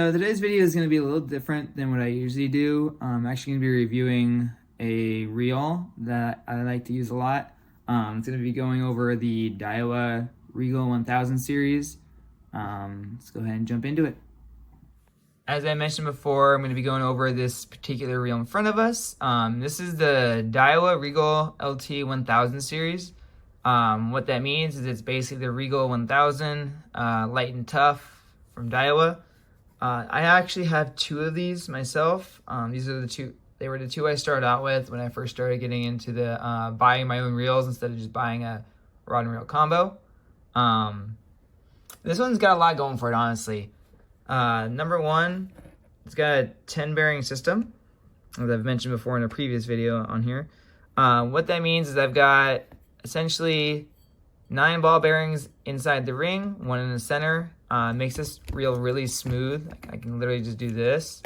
So today's video is going to be a little different than what I usually do. I'm actually going to be reviewing a reel that I like to use a lot. It's going to be going over the DAIWA Regal 1000 series. Let's go ahead and jump into it. As I mentioned before, I'm going to be going over this particular reel in front of us. This is the DAIWA Regal LT 1000 series. What that means is it's basically the Regal 1000 light and tough from DAIWA. I actually have two of these myself. These are the two. They were the two I started out with when I first started getting into the buying my own reels instead of just buying a rod and reel combo. This one's got a lot going for it, honestly. Number one, it's got a 10 bearing system, as I've mentioned before in a previous video on here. What that means is I've got essentially 9 ball bearings inside the ring, 1 in the center. Makes this reel really smooth. I can literally just do this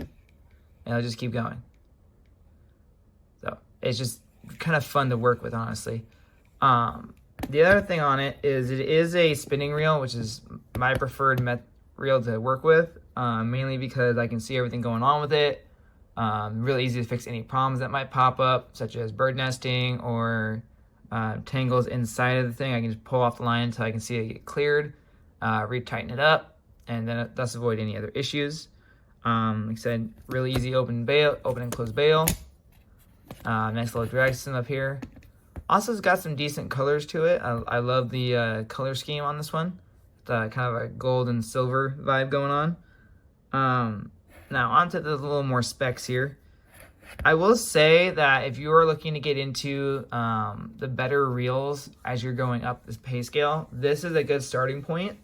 and I'll just keep going. So it's just kind of fun to work with, honestly. The other thing on it is a spinning reel, which is my preferred reel to work with, mainly because I can see everything going on with it. Really easy to fix any problems that might pop up, such as bird nesting or tangles inside of the thing. I can just pull off the line until I can see it get cleared. Retighten it up, and then thus avoid any other issues. Like I said, really easy open and close bail. Nice little drag system up here. Also, it's got some decent colors to it. I love the color scheme on this one. Kind of a gold and silver vibe going on. Now onto the little more specs here. I will say that if you are looking to get into the better reels as you're going up this pay scale, this is a good starting point.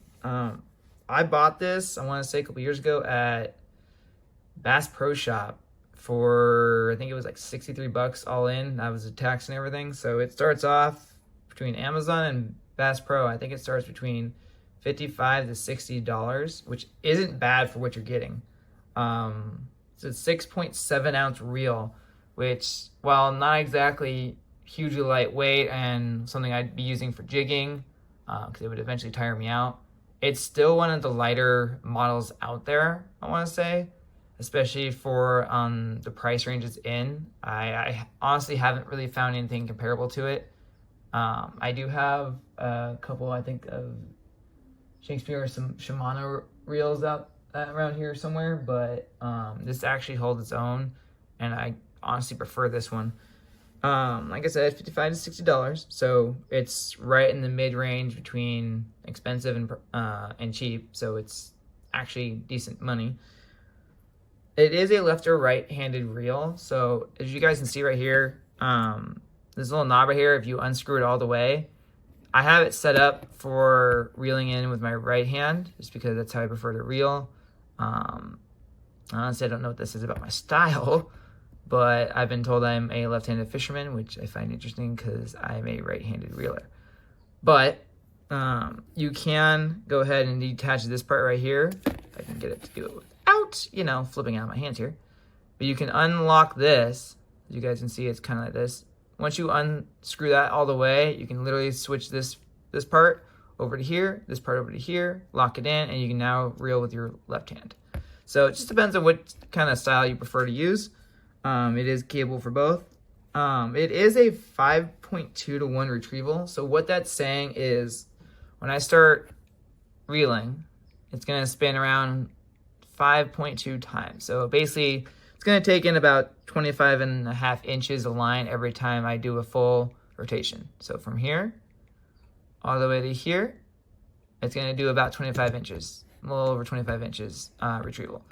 I bought this, I want to say a couple years ago at Bass Pro Shop for, I think it was like 63 bucks all in. That was the tax and everything. So it starts off between Amazon and Bass Pro. I think it starts between $55 to $60, which isn't bad for what you're getting. It's a 6.7 ounce reel, which, while not exactly hugely lightweight and something I'd be using for jigging, because it would eventually tire me out, it's still one of the lighter models out there, I want to say, especially for the price range it's in. I honestly haven't really found anything comparable to it. I do have a couple, I think, of Shakespeare or some Shimano reels out around here somewhere, but this actually holds its own, and I honestly prefer this one. Like I said, $55 to $60, so it's right in the mid-range between expensive and cheap, so it's actually decent money. It is a left or right-handed reel, so as you guys can see right here, this little knob right here, if you unscrew it all the way, I have it set up for reeling in with my right hand, just because that's how I prefer to reel. Honestly, I don't know what this is about my style, but I've been told I'm a left-handed fisherman, which I find interesting because I'm a right-handed reeler. But you can go ahead and detach this part right here. If I can get it to do it without, flipping out of my hands here. But you can unlock this. As you guys can see, it's kind of like this. Once you unscrew that all the way, you can literally switch this part over to here, this part over to here, lock it in, and you can now reel with your left hand. So it just depends on what kind of style you prefer to use. It is capable for both. It is a 5.2 to 1 retrieval. So what that's saying is when I start reeling, it's going to spin around 5.2 times. So basically, it's going to take in about 25.5 inches of line every time I do a full rotation. So from here all the way to here, it's going to do about 25 inches, a little over 25 inches retrieval,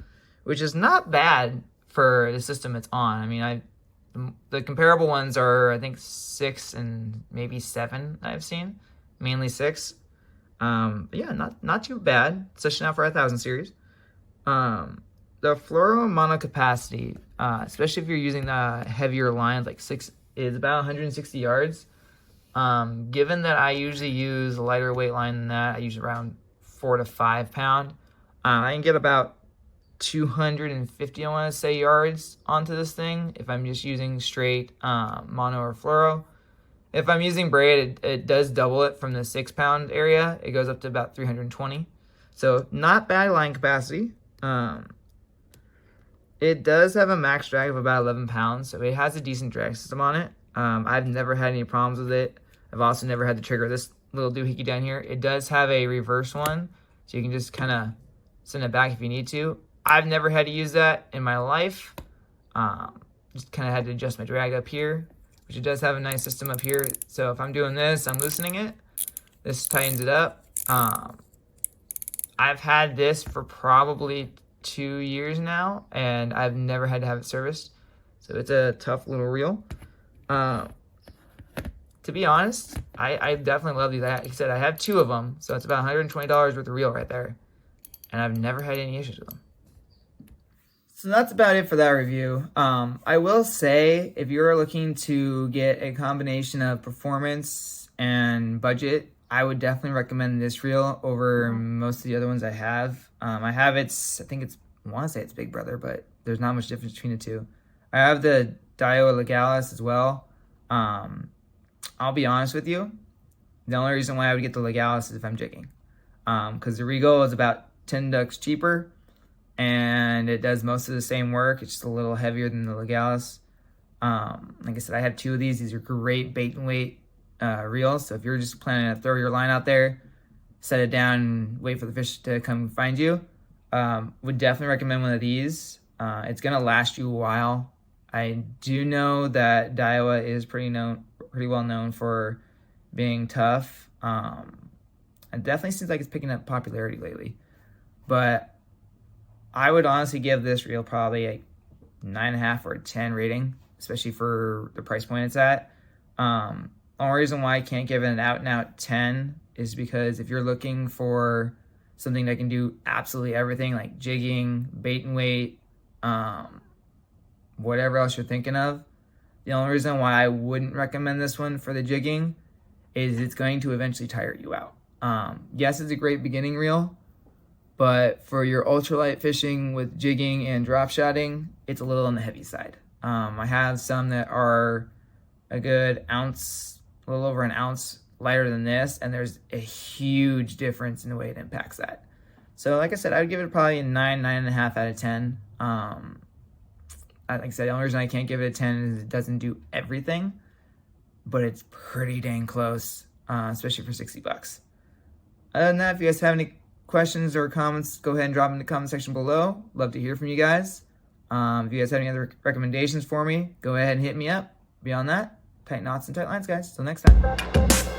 which is not bad for the system it's on. I mean, the comparable ones are, I think, 6 and maybe 7 I've seen, mainly 6. But yeah, not too bad, especially not for a 1000 series. The fluoro mono capacity, especially if you're using the heavier lines, like 6, is about 160 yards. Given that I usually use a lighter weight line than that, I use around 4 to 5 pound. I can get about 250, I want to say, yards onto this thing if I'm just using straight mono or fluoro. If I'm using braid, it does double it from the 6 pound area. It goes up to about 320. So not bad line capacity. It does have a max drag of about 11 pounds, so it has a decent drag system on it. I've never had any problems with it. I've also never had to trigger this little doohickey down here. It does have a reverse one, so you can just kind of send it back if you need to. I've never had to use that in my life. Just kind of had to adjust my drag up here, which it does have a nice system up here. So if I'm doing this, I'm loosening it. This tightens it up. I've had this for probably 2 years now, and I've never had to have it serviced. So it's a tough little reel. To be honest, I definitely love these. Like I said, I have 2 of them, so it's about $120 worth of reel right there. And I've never had any issues with them. So that's about it for that review. I will say, if you're looking to get a combination of performance and budget, I would definitely recommend this reel over most of the other ones I have. I have I want to say it's Big Brother, but there's not much difference between the two. I have the DAIWA Regal LT as well. I'll be honest with you, the only reason why I would get the Regal LT is if I'm jigging. Because the Regal is about $10 cheaper, and it does most of the same work. It's just a little heavier than the Regal LT. Like I said, I have 2 of these. These are great bait and weight reels. So if you're just planning to throw your line out there, set it down and wait for the fish to come find you, would definitely recommend one of these. It's gonna last you a while. I do know that DAIWA is pretty well known for being tough. It definitely seems like it's picking up popularity lately. But I would honestly give this reel probably a 9.5 or a 10 rating, especially for the price point it's at. The only reason why I can't give it an out-and-out 10 is because if you're looking for something that can do absolutely everything, like jigging, bait and weight, whatever else you're thinking of, the only reason why I wouldn't recommend this one for the jigging is it's going to eventually tire you out. Yes, it's a great beginning reel, but for your ultralight fishing with jigging and drop shotting, it's a little on the heavy side. I have some that are a good ounce, a little over an ounce lighter than this, and there's a huge difference in the way it impacts that. So like I said, I would give it probably a 9.5 out of 10. Like I said, the only reason I can't give it a 10 is it doesn't do everything, but it's pretty dang close, especially for $60. Other than that, if you guys have any questions or comments, go ahead and drop them in the comment section below. Love to hear from you guys. If you guys have any other recommendations for me, go ahead and hit me up. Beyond that, tight knots and tight lines, guys. Till next time.